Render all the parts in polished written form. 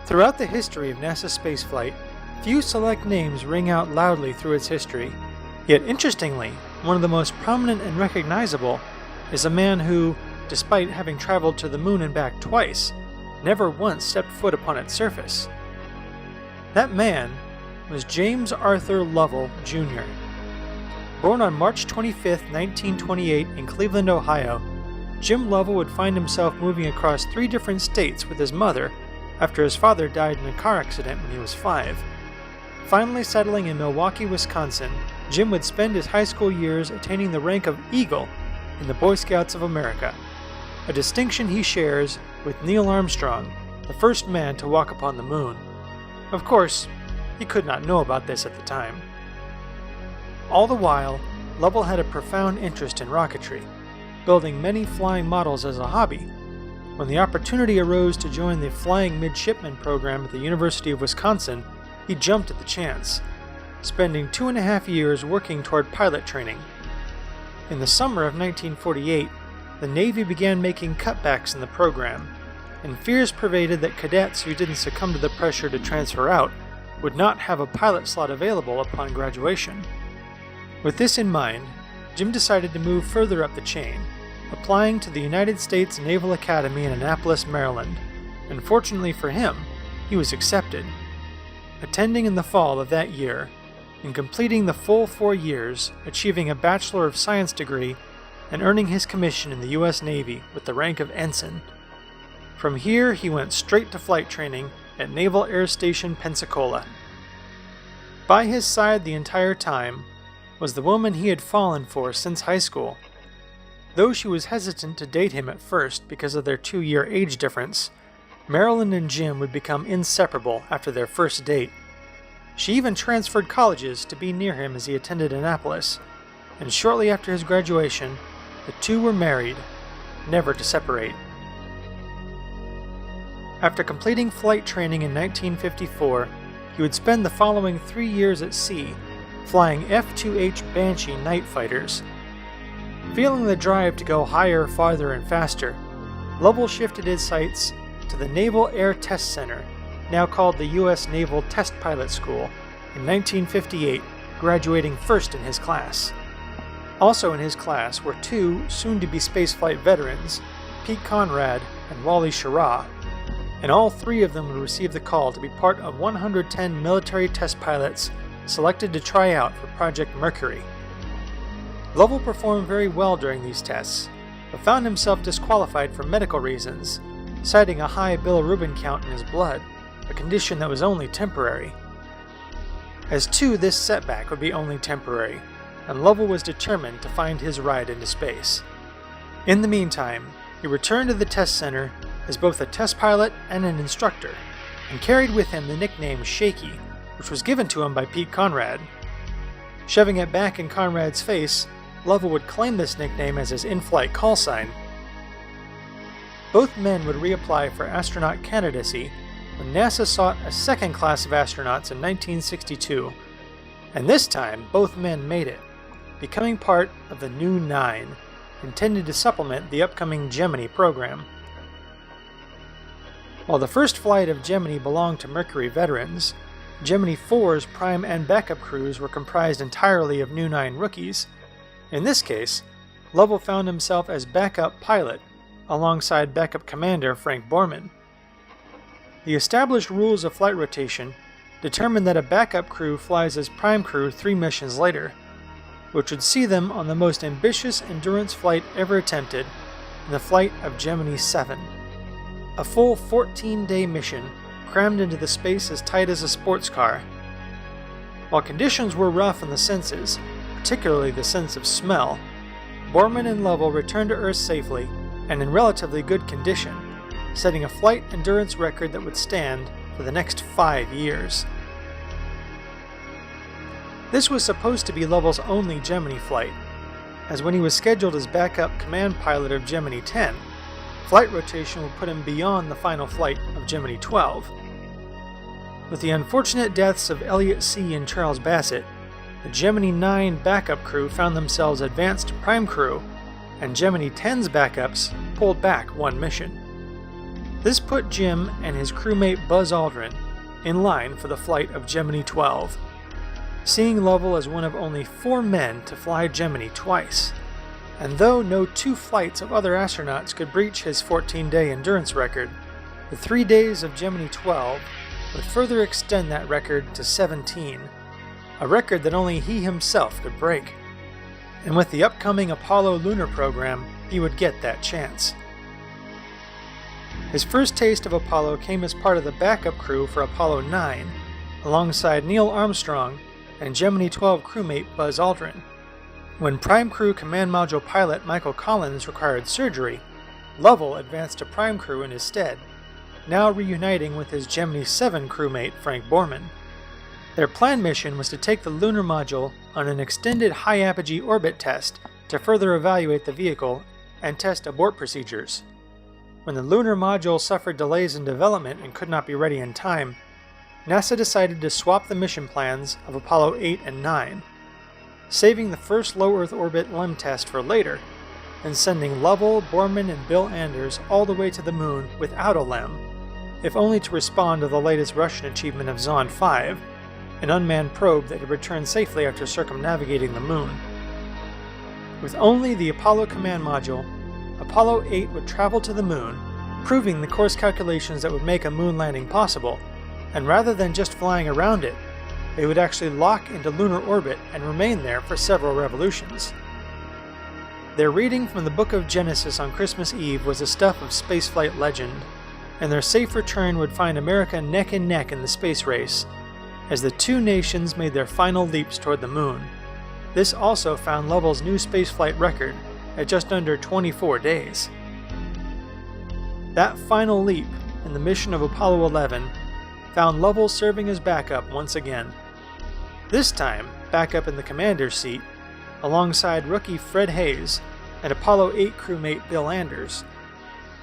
Throughout the history of NASA's spaceflight, few select names ring out loudly through its history. Yet interestingly, one of the most prominent and recognizable is a man who, despite having traveled to the moon and back twice, never once stepped foot upon its surface. That man was James Arthur Lovell, Jr. Born on March 25, 1928 in Cleveland, Ohio, Jim Lovell would find himself moving across 3 different states with his mother after his father died in a car accident when he was 5. Finally settling in Milwaukee, Wisconsin, Jim would spend his high school years attaining the rank of Eagle in the Boy Scouts of America, a distinction he shares with Neil Armstrong, the first man to walk upon the moon. Of course, he could not know about this at the time. All the while, Lovell had a profound interest in rocketry, building many flying models as a hobby. When the opportunity arose to join the Flying Midshipman program at the University of Wisconsin, he jumped at the chance, spending 2.5 years working toward pilot training. In the summer of 1948, the Navy began making cutbacks in the program, and fears pervaded that cadets who didn't succumb to the pressure to transfer out would not have a pilot slot available upon graduation. With this in mind, Jim decided to move further up the chain, applying to the United States Naval Academy in Annapolis, Maryland, and fortunately for him, he was accepted. Attending in the fall of that year, and completing the full 4 years, achieving a Bachelor of Science degree, and earning his commission in the U.S. Navy with the rank of ensign. From here, he went straight to flight training at Naval Air Station Pensacola. By his side the entire time was the woman he had fallen for since high school. Though she was hesitant to date him at first because of their 2-year age difference, Marilyn and Jim would become inseparable after their first date. She even transferred colleges to be near him as he attended Annapolis, and shortly after his graduation, the two were married, never to separate. After completing flight training in 1954, he would spend the following 3 years at sea, flying F-2H Banshee night fighters. Feeling the drive to go higher, farther, and faster, Lovell shifted his sights to the Naval Air Test Center, now called the U.S. Naval Test Pilot School, in 1958, graduating first in his class. Also in his class were 2 soon-to-be spaceflight veterans, Pete Conrad and Wally Schirra, and all 3 of them would receive the call to be part of 110 military test pilots selected to try out for Project Mercury. Lovell performed very well during these tests, but found himself disqualified for medical reasons, citing a high bilirubin count in his blood, a condition that was only temporary. As to this setback would be only temporary, and Lovell was determined to find his ride into space. In the meantime, he returned to the test center as both a test pilot and an instructor, and carried with him the nickname Shaky, which was given to him by Pete Conrad. Shoving it back in Conrad's face, Lovell would claim this nickname as his in-flight call sign. Both men would reapply for astronaut candidacy when NASA sought a second class of astronauts in 1962, and this time both men made it, becoming part of the New 9, intended to supplement the upcoming Gemini program. While the first flight of Gemini belonged to Mercury veterans, Gemini 4's prime and backup crews were comprised entirely of New 9 rookies. In this case, Lovell found himself as backup pilot, alongside backup commander Frank Borman. The established rules of flight rotation determined that a backup crew flies as prime crew 3 missions later, which would see them on the most ambitious endurance flight ever attempted, in the flight of Gemini 7. A full 14-day mission crammed into the space as tight as a sports car. While conditions were rough in the senses, particularly the sense of smell, Borman and Lovell returned to Earth safely and in relatively good condition, setting a flight endurance record that would stand for the next 5 years. This was supposed to be Lovell's only Gemini flight, as when he was scheduled as backup command pilot of Gemini 10, flight rotation would put him beyond the final flight of Gemini 12. With the unfortunate deaths of Elliot C. and Charles Bassett, the Gemini 9 backup crew found themselves advanced to prime crew, and Gemini 10's backups pulled back 1 mission. This put Jim and his crewmate Buzz Aldrin in line for the flight of Gemini 12, seeing Lovell as one of only 4 men to fly Gemini twice. And though no 2 flights of other astronauts could breach his 14-day endurance record, the 3 days of Gemini 12 would further extend that record to 17, a record that only he himself could break. And with the upcoming Apollo lunar program, he would get that chance. His first taste of Apollo came as part of the backup crew for Apollo 9, alongside Neil Armstrong and Gemini 12 crewmate Buzz Aldrin. When Prime Crew Command Module pilot Michael Collins required surgery, Lovell advanced to Prime Crew in his stead, now reuniting with his Gemini 7 crewmate Frank Borman. Their planned mission was to take the lunar module on an extended high-apogee orbit test to further evaluate the vehicle and test abort procedures. When the lunar module suffered delays in development and could not be ready in time, NASA decided to swap the mission plans of Apollo 8 and 9, saving the first low Earth orbit LEM test for later, and sending Lovell, Borman, and Bill Anders all the way to the Moon without a LEM, if only to respond to the latest Russian achievement of Zond 5, an unmanned probe that had returned safely after circumnavigating the Moon. With only the Apollo command module, Apollo 8 would travel to the Moon, proving the course calculations that would make a Moon landing possible, and rather than just flying around it, they would actually lock into lunar orbit and remain there for several revolutions. Their reading from the Book of Genesis on Christmas Eve was the stuff of spaceflight legend, and their safe return would find America neck and neck in the space race, as the 2 nations made their final leaps toward the Moon. This also found Lovell's new spaceflight record at just under 24 days. That final leap in the mission of Apollo 11 found Lovell serving as backup once again. This time, backup in the commander's seat, alongside rookie Fred Hayes and Apollo 8 crewmate Bill Anders.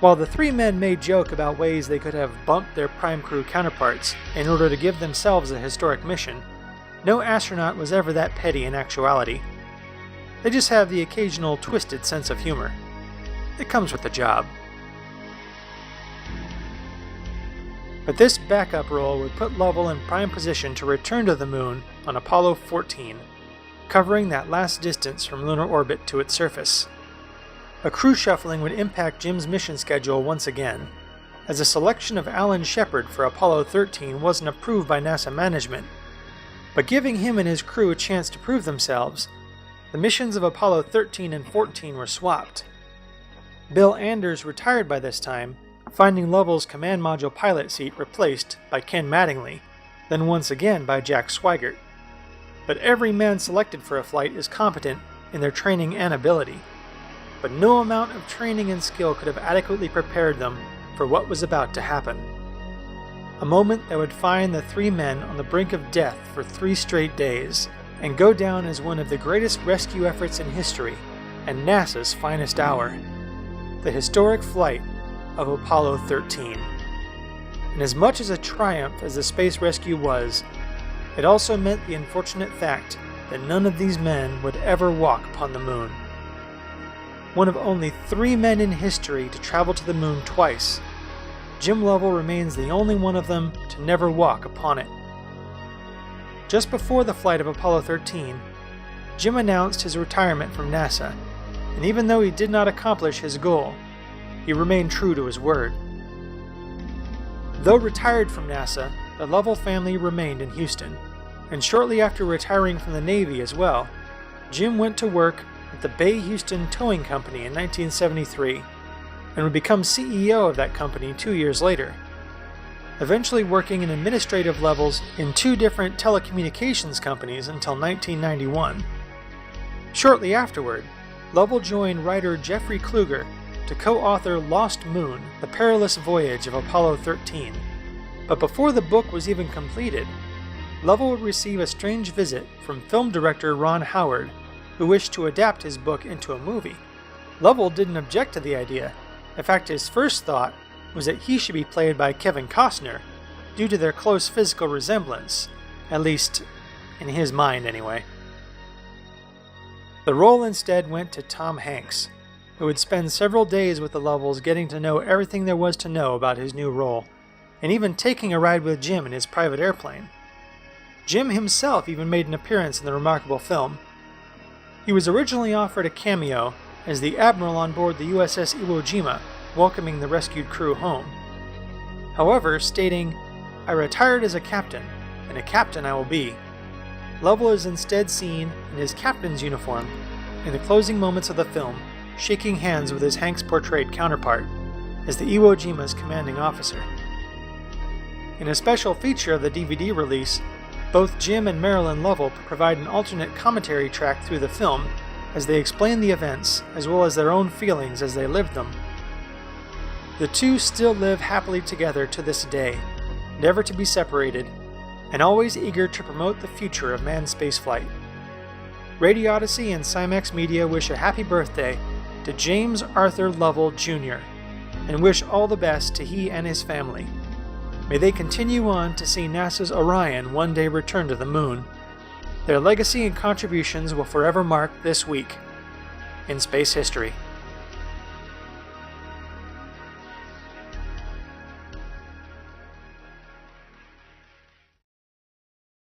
While the 3 men may joke about ways they could have bumped their Prime Crew counterparts in order to give themselves a historic mission, no astronaut was ever that petty in actuality. They just have the occasional twisted sense of humor. It comes with the job. But this backup role would put Lovell in prime position to return to the Moon on Apollo 14, covering that last distance from lunar orbit to its surface. A crew shuffling would impact Jim's mission schedule once again, as the selection of Alan Shepard for Apollo 13 wasn't approved by NASA management. But giving him and his crew a chance to prove themselves, the missions of Apollo 13 and 14 were swapped. Bill Anders retired by this time, finding Lovell's command module pilot seat replaced by Ken Mattingly, then once again by Jack Swigert. But every man selected for a flight is competent in their training and ability, but no amount of training and skill could have adequately prepared them for what was about to happen. A moment that would find the 3 men on the brink of death for 3 straight days, and go down as one of the greatest rescue efforts in history, and NASA's finest hour. The historic flight of Apollo 13. And as much as a triumph as the space rescue was, it also meant the unfortunate fact that none of these men would ever walk upon the Moon. One of only 3 men in history to travel to the Moon twice, Jim Lovell remains the only one of them to never walk upon it. Just before the flight of Apollo 13, Jim announced his retirement from NASA, and even though he did not accomplish his goal, he remained true to his word. Though retired from NASA, the Lovell family remained in Houston, and shortly after retiring from the Navy as well, Jim went to work at the Bay Houston Towing Company in 1973, and would become CEO of that company 2 years later, eventually working in administrative levels in 2 different telecommunications companies until 1991. Shortly afterward, Lovell joined writer Jeffrey Kluger to co-author Lost Moon, The Perilous Voyage of Apollo 13. But before the book was even completed, Lovell would receive a strange visit from film director Ron Howard, who wished to adapt his book into a movie. Lovell didn't object to the idea. In fact, his first thought was that he should be played by Kevin Costner, due to their close physical resemblance, at least in his mind anyway. The role instead went to Tom Hanks, who would spend several days with the Lovells getting to know everything there was to know about his new role, and even taking a ride with Jim in his private airplane. Jim himself even made an appearance in the remarkable film. He was originally offered a cameo as the admiral on board the USS Iwo Jima, welcoming the rescued crew home. However, stating, "I retired as a captain, and a captain I will be," Lovell is instead seen in his captain's uniform in the closing moments of the film, shaking hands with his Hanks-portrayed counterpart as the Iwo Jima's commanding officer. In a special feature of the DVD release, both Jim and Marilyn Lovell provide an alternate commentary track through the film as they explain the events as well as their own feelings as they lived them. The two still live happily together to this day, never to be separated, and always eager to promote the future of manned spaceflight. RadiOdyssey and Cymex Media wish a happy birthday to James Arthur Lovell Jr. and wish all the best to he and his family. May they continue on to see NASA's Orion one day return to the moon. Their legacy and contributions will forever mark this week in space history.